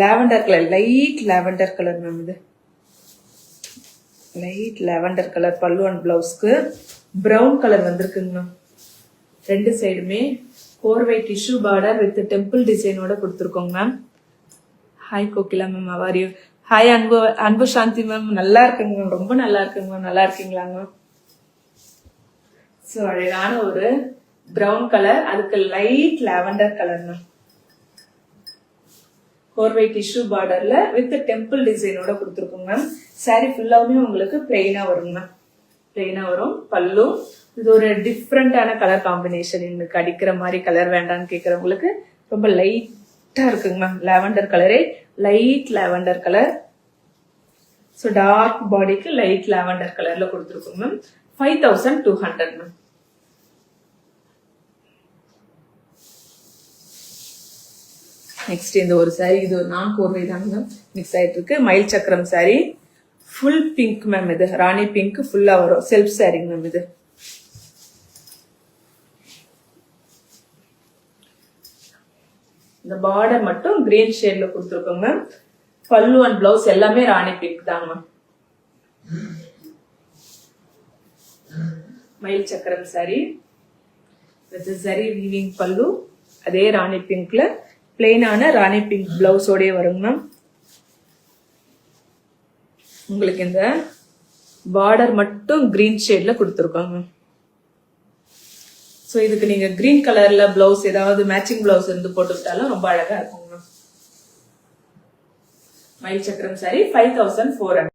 Lavender colour, light lavender colour ma'am. இது light lavender colour pallu and பிளவுஸ்க்கு brown colour வந்திருக்குங்க மேம். ரெண்டு சைடுமே 4 way tissue border with temple டிசைனோட கொடுத்துருக்கோங்க மேம். Hi Kokila ma'am, how are you? Hi Anbu Shanthi ma'am, நல்லா இருக்குங்க மேம், ரொம்ப நல்லா இருக்குங்க மேம். நல்லா இருக்கீங்களாங்க மேம்? ஸோ அழகான ஒரு பிரவுன் கலர், அதுக்கு light lavender colour ma'am. 4 way tissue பார்டர்ல வித் டெம்பிள் டிசைனோட கொடுத்துருக்கோங்க மேம். சாரி ஃபுல்லாவுமே உங்களுக்கு பிளெயினா வருங்க மேம். பிளெயினா வரும். பல்லு இது ஒரு டிஃப்ரெண்டான கலர் காம்பினேஷன். எனக்கு அடிக்கிற மாதிரி கலர் வேண்டான்னு கேட்கறவங்களுக்கு ரொம்ப லைட்டா இருக்குங்க மேம். லாவெண்டர் கலரே light lavender colour. So dark பாடிக்கு லைட் லாவெண்டர் கலர்ல கொடுத்துருக்கோங்க மேம். 5200 மேம். நெக்ஸ்ட் இந்த ஒரு சாரி, இது ஒரு நான் கோர்வை தாங்க மிக்ஸ் ஆயிட்டு இருக்கு. மயில் சக்கரம் சாரி, ஃபுல் பிங்க் மேம். இது ராணி பிங்க் ஃபுல்லா வரும். செல்ஃப் சாரிங்க மேம். இது இந்த பார்டர் மட்டும் கிரீன் ஷேட்ல கொடுத்துருக்கோங்க மேம். பல்லு அண்ட் பிளவுஸ் எல்லாமே ராணி பிங்க் தாங்க மேம். மயில் சக்கரம் சாரி வித் சரி வீவிங் பல்லு, அதே ராணி பிங்க்ல பிளெயினான ராணி பிங்க் பிளவுஸோடய வருங்க மேம். உங்களுக்கு இந்த பார்டர் மட்டும் கிரீன் ஷேட்ல கொடுத்துருக்கோங்க மேம். ஸோ இதுக்கு நீங்க கிரீன் கலர்ல பிளவுஸ் ஏதாவது மேட்சிங் பிளவுஸ் இருந்து போட்டுக்கிட்டாலும் ரொம்ப அழகா இருக்குங்க மேம். மயில் சக்கரம் சாரி 5400.